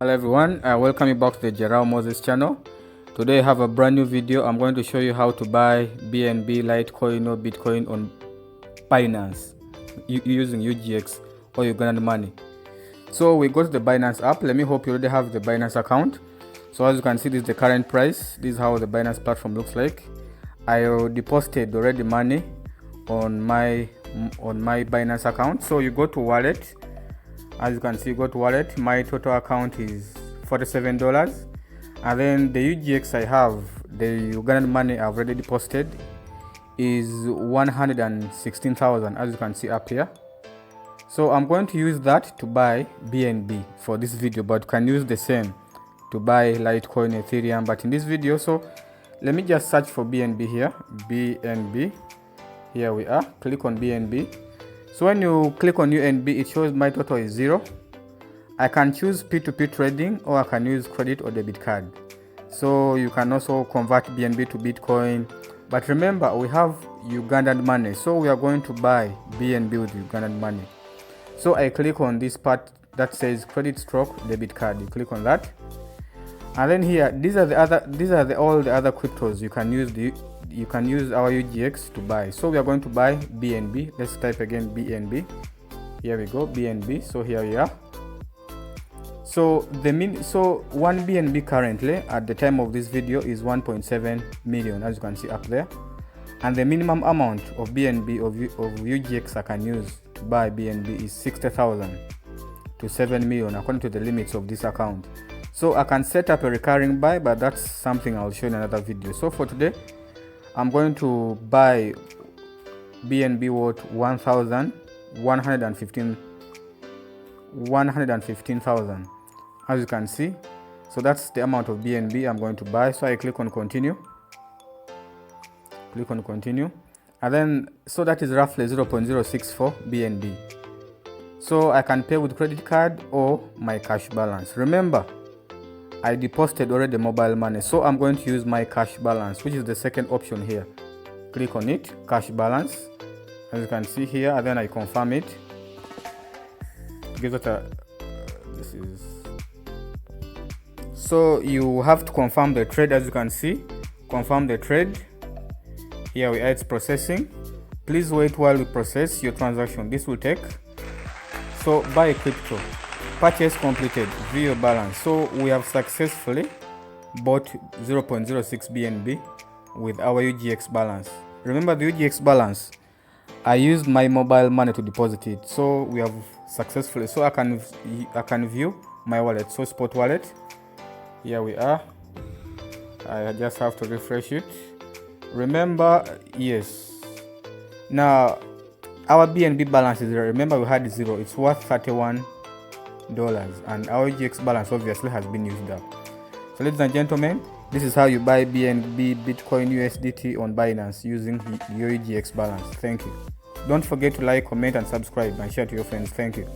Hello everyone, welcome you back to the Gerald Moses channel. Today I have a brand new video. I'm going to show you how to buy BNB, Litecoin or Bitcoin on Binance using UGX or Ugandan money. So we go to the Binance app. Let me hope you already have the Binance account. So as you can see, this is the current price. This is how the Binance platform looks like. I deposited already money on my Binance account. So you go to wallet. As you can see, go to wallet. My total account is $47, and then the UGX I have, the Ugandan money I've already deposited, is 116,000, as you can see up here. So I'm going to use that to buy BNB for this video, but you can use the same to buy Litecoin, Ethereum, but in this video. So let me just search for BNB here. BNB, here we are. Click on BNB. So when you click on UNB, it shows my total is 0. I can choose P2P trading, or I can use credit or debit card. So you can also convert BNB to Bitcoin. But remember, we have Ugandan money, so we are going to buy BNB with Ugandan money. So I click on this part that says credit stroke debit card. You click on that, and then here these are all the other cryptos you can use. You can use our UGX to buy. So we are going to buy BNB. Let's type again BNB. Here we go, BNB. So here we are. So one BNB currently at the time of this video is 1.7 million, as you can see up there. And the minimum amount of BNB of UGX I can use to buy BNB is 60,000 to 7 million, according to the limits of this account. So I can set up a recurring buy, but that's something I'll show in another video. So for today, I'm going to buy BNB worth 115,000, as you can see. So that's the amount of BNB I'm going to buy. So I click on continue. Click on continue, and then so that is roughly 0.064 BNB. So I can pay with credit card or my cash balance. Remember, I deposited already mobile money, so I'm going to use my cash balance, which is the second option here. Click on it, cash balance, as you can see here, and then I confirm it. Give it a this is. So you have to confirm the trade, as you can see. Confirm the trade. Here we are, it's processing. Please wait while we process your transaction. This will take. So buy crypto. Purchase completed. View your balance. So we have successfully bought 0.06 BNB with our UGX balance. Remember the UGX balance, I used my mobile money to deposit it. So we have successfully. So I can view my wallet. So spot wallet. Here we are. I just have to refresh it. Remember, yes. Now our BNB balance is, remember we had 0. It's worth $31. And our UGX balance obviously has been used up. So ladies and gentlemen, this is how you buy BNB, Bitcoin, USDT on Binance using your UGX balance. Thank you. Don't forget to like, comment and subscribe and share to your friends. Thank you.